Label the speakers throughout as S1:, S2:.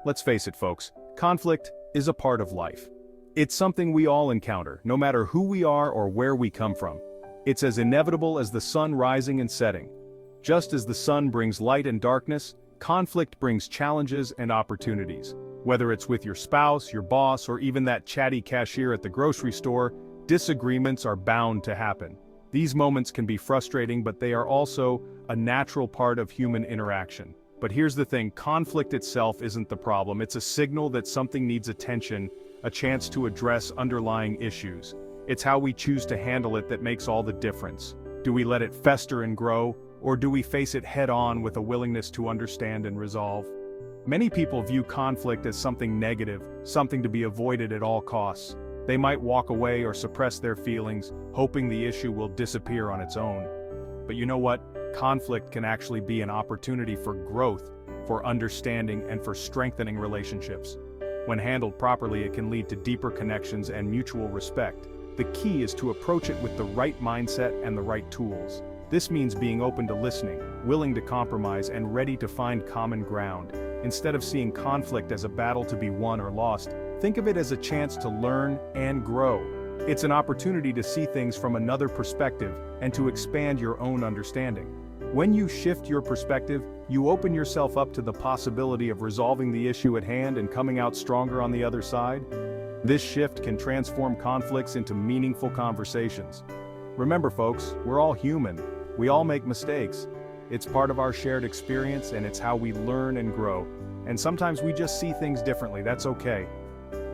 S1: Let's face it, folks, conflict is a part of life. It's something we all encounter, no matter who we are or where we come from. It's as inevitable as the sun rising and setting. Just as the sun brings light and darkness, conflict brings challenges and opportunities. Whether it's with your spouse, your boss, or even that chatty cashier at the grocery store, disagreements are bound to happen. These moments can be frustrating, but they are also a natural part of human interaction. But here's the thing, conflict itself isn't the problem. It's a signal that something needs attention, a chance to address underlying issues. It's how we choose to handle it that makes all the difference. Do we let it fester and grow, or do we face it head-on with a willingness to understand and resolve? Many people view conflict as something negative, something to be avoided at all costs. They might walk away or suppress their feelings, hoping the issue will disappear on its own. But you know what? Conflict can actually be an opportunity for growth, for understanding, and for strengthening relationships. When handled properly, it can lead to deeper connections and mutual respect. The key is to approach it with the right mindset and the right tools. This means being open to listening, willing to compromise, and ready to find common ground. Instead of seeing conflict as a battle to be won or lost, think of it as a chance to learn and grow. It's an opportunity to see things from another perspective and to expand your own understanding. When you shift your perspective, you open yourself up to the possibility of resolving the issue at hand and coming out stronger on the other side. This shift can transform conflicts into meaningful conversations. Remember, folks, we're all human. We all make mistakes. It's part of our shared experience, and it's how we learn and grow. And sometimes we just see things differently. That's okay.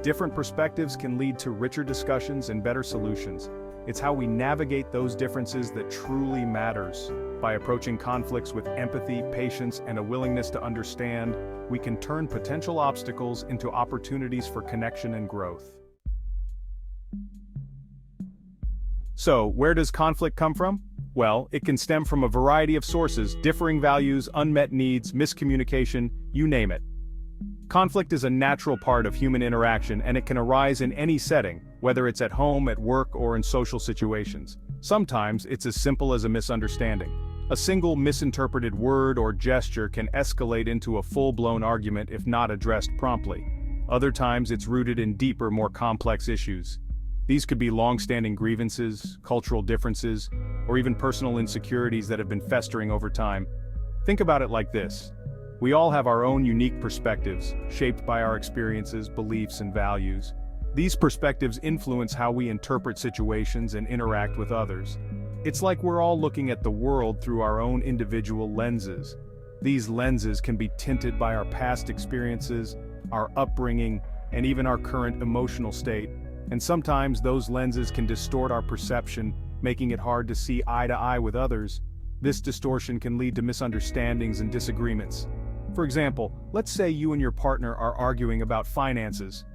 S1: Different perspectives can lead to richer discussions and better solutions. It's how we navigate those differences that truly matters. By approaching conflicts with empathy, patience, and a willingness to understand, we can turn potential obstacles into opportunities for connection and growth. So, where does conflict come from? Well, it can stem from a variety of sources: differing values, unmet needs, miscommunication, you name it. Conflict is a natural part of human interaction, and it can arise in any setting, whether it's at home, at work, or in social situations. Sometimes it's as simple as a misunderstanding. A single misinterpreted word or gesture can escalate into a full-blown argument if not addressed promptly. Other times it's rooted in deeper, more complex issues. These could be long-standing grievances, cultural differences, or even personal insecurities that have been festering over time. Think about it like this. We all have our own unique perspectives, shaped by our experiences, beliefs, and values. These perspectives influence how we interpret situations and interact with others. It's like we're all looking at the world through our own individual lenses. These lenses can be tinted by our past experiences, our upbringing, and even our current emotional state. And sometimes those lenses can distort our perception, making it hard to see eye to eye with others. This distortion can lead to misunderstandings and disagreements. For example, let's say you and your partner are arguing about finances.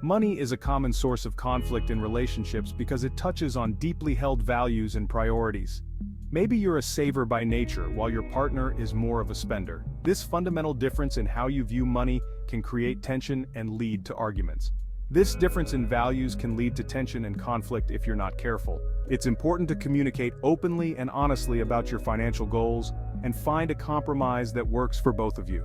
S1: Money is a common source of conflict in relationships because it touches on deeply held values and priorities. Maybe you're a saver by nature while your partner is more of a spender. This fundamental difference in how you view money can create tension and lead to arguments. This difference in values can lead to tension and conflict if you're not careful. It's important to communicate openly and honestly about your financial goals and find a compromise that works for both of you.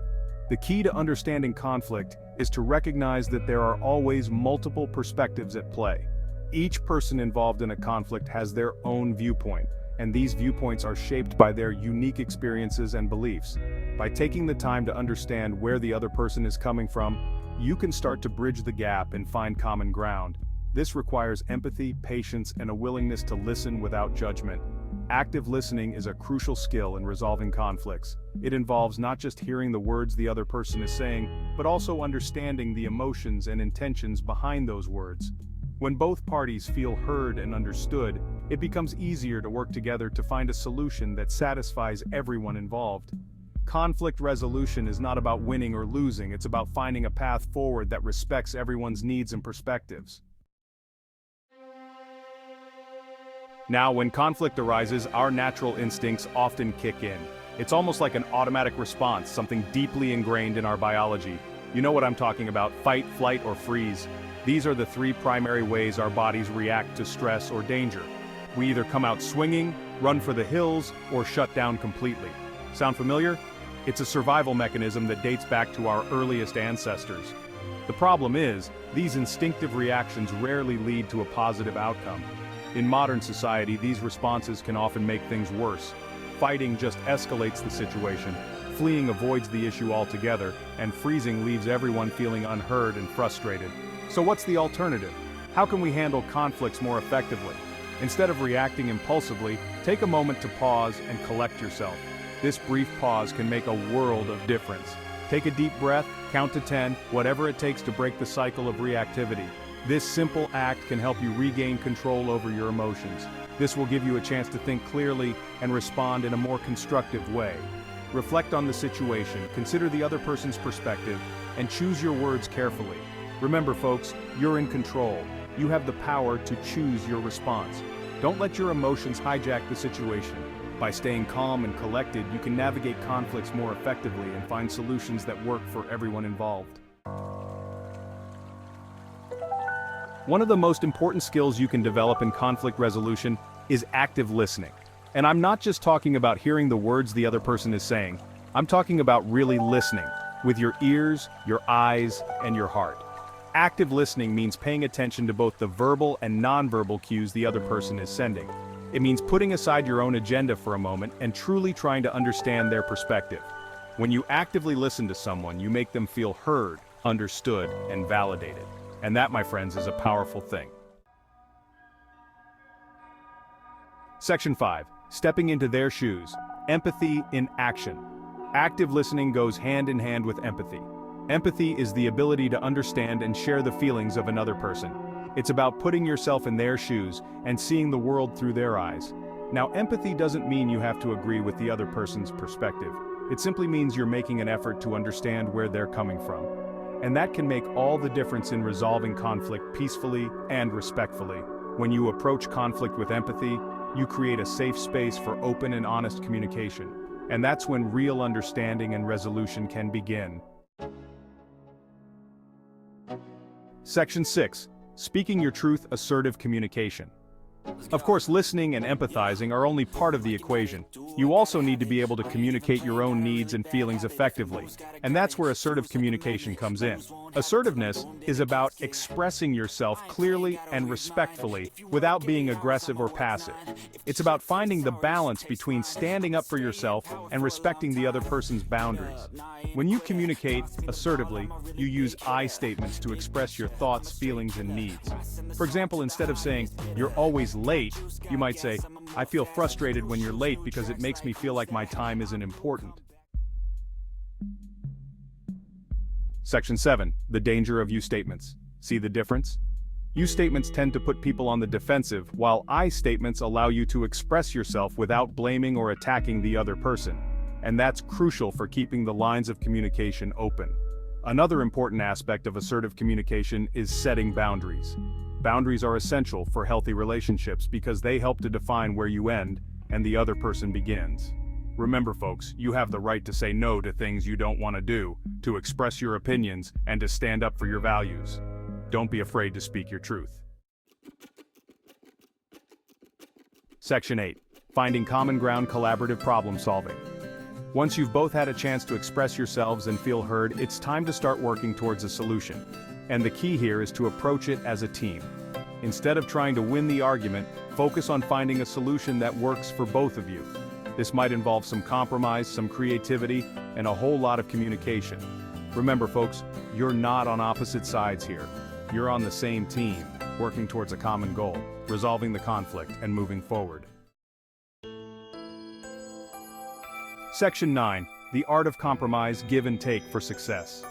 S1: The key to understanding conflict is to recognize that there are always multiple perspectives at play. Each person involved in a conflict has their own viewpoint, and these viewpoints are shaped by their unique experiences and beliefs. By taking the time to understand where the other person is coming from, you can start to bridge the gap and find common ground. This requires empathy, patience, and a willingness to listen without judgment. Active listening is a crucial skill in resolving conflicts. It involves not just hearing the words the other person is saying, but also understanding the emotions and intentions behind those words. When both parties feel heard and understood, it becomes easier to work together to find a solution that satisfies everyone involved. Conflict resolution is not about winning or losing, it's about finding a path forward that respects everyone's needs and perspectives. Now, when conflict arises, our natural instincts often kick in. It's almost like an automatic response, something deeply ingrained in our biology. You know what I'm talking about: fight, flight, or freeze. These are the three primary ways our bodies react to stress or danger. We either come out swinging, run for the hills, or shut down completely. Sound familiar? It's a survival mechanism that dates back to our earliest ancestors. The problem is, these instinctive reactions rarely lead to a positive outcome. In modern society, these responses can often make things worse. Fighting just escalates the situation, fleeing avoids the issue altogether, and freezing leaves everyone feeling unheard and frustrated. So what's the alternative? How can we handle conflicts more effectively? Instead of reacting impulsively, take a moment to pause and collect yourself. This brief pause can make a world of difference. Take a deep breath, count to 10, whatever it takes to break the cycle of reactivity. This simple act can help you regain control over your emotions. This will give you a chance to think clearly and respond in a more constructive way. Reflect on the situation, consider the other person's perspective, and choose your words carefully. Remember, folks, you're in control. You have the power to choose your response. Don't let your emotions hijack the situation. By staying calm and collected, you can navigate conflicts more effectively and find solutions that work for everyone involved. One of the most important skills you can develop in conflict resolution is active listening. And I'm not just talking about hearing the words the other person is saying. I'm talking about really listening, with your ears, your eyes, and your heart. Active listening means paying attention to both the verbal and nonverbal cues the other person is sending. It means putting aside your own agenda for a moment and truly trying to understand their perspective. When you actively listen to someone, you make them feel heard, understood, and validated. And that, my friends, is a powerful thing. Section 5. Stepping into their shoes. Empathy in action. Active listening goes hand in hand with empathy. Empathy is the ability to understand and share the feelings of another person. It's about putting yourself in their shoes and seeing the world through their eyes. Now, empathy doesn't mean you have to agree with the other person's perspective. It simply means you're making an effort to understand where they're coming from. And that can make all the difference in resolving conflict peacefully and respectfully. When you approach conflict with empathy, you create a safe space for open and honest communication. And that's when real understanding and resolution can begin. Section 6. Speaking your truth, assertive communication. Of course, listening and empathizing are only part of the equation. You also need to be able to communicate your own needs and feelings effectively, and that's where assertive communication comes in. Assertiveness is about expressing yourself clearly and respectfully without being aggressive or passive. It's about finding the balance between standing up for yourself and respecting the other person's boundaries. When you communicate assertively, you use I statements to express your thoughts, feelings, and needs. For example, instead of saying, "You're always late," you might say, "I feel frustrated when you're late because it makes me feel like my time isn't important." Section 7. The danger of you statements. See the difference? You statements tend to put people on the defensive, while I statements allow you to express yourself without blaming or attacking the other person. And that's crucial for keeping the lines of communication open. Another important aspect of assertive communication is setting boundaries. Boundaries are essential for healthy relationships because they help to define where you end and the other person begins. Remember, folks, you have the right to say no to things you don't want to do, to express your opinions, and to stand up for your values. Don't be afraid to speak your truth. Section 8. Finding common ground, collaborative problem solving. Once you've both had a chance to express yourselves and feel heard, it's time to start working towards a solution. And the key here is to approach it as a team. Instead of trying to win the argument, focus on finding a solution that works for both of you. This might involve some compromise, some creativity, and a whole lot of communication. Remember, folks, you're not on opposite sides here. You're on the same team, working towards a common goal, resolving the conflict and moving forward. Section 9. The art of compromise, give and take for success.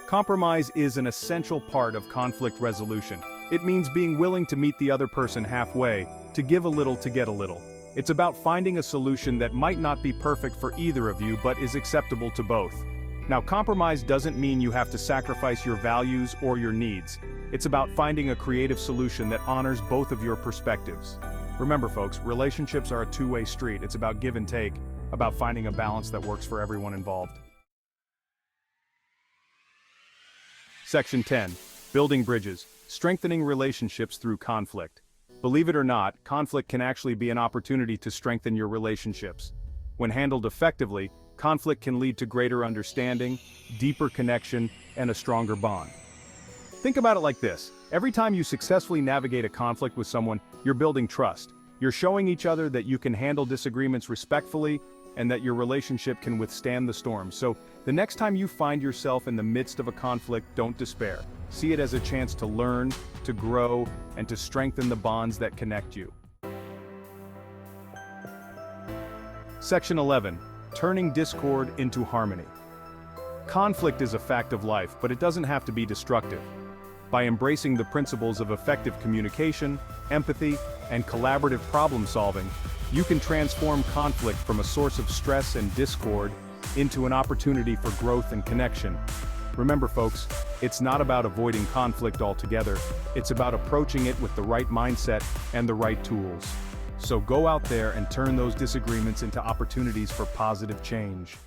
S1: Compromise is an essential part of conflict resolution. It means being willing to meet the other person halfway, to give a little to get a little. It's about finding a solution that might not be perfect for either of you but is acceptable to both. Now, compromise doesn't mean you have to sacrifice your values or your needs. It's about finding a creative solution that honors both of your perspectives. Remember, folks, relationships are a two-way street. It's about give and take, about finding a balance that works for everyone involved. Section 10. Building bridges, strengthening relationships through conflict. Believe it or not, conflict can actually be an opportunity to strengthen your relationships. When handled effectively, conflict can lead to greater understanding, deeper connection, and a stronger bond. Think about it like this. Every time you successfully navigate a conflict with someone, you're building trust. You're showing each other that you can handle disagreements respectfully and that your relationship can withstand the storm. So, the next time you find yourself in the midst of a conflict, don't despair. See it as a chance to learn, to grow, and to strengthen the bonds that connect you. Section 11. Turning discord into harmony. Conflict is a fact of life, but it doesn't have to be destructive. By embracing the principles of effective communication, empathy, and collaborative problem-solving, you can transform conflict from a source of stress and discord into an opportunity for growth and connection. Remember, folks, it's not about avoiding conflict altogether, it's about approaching it with the right mindset and the right tools. So go out there and turn those disagreements into opportunities for positive change.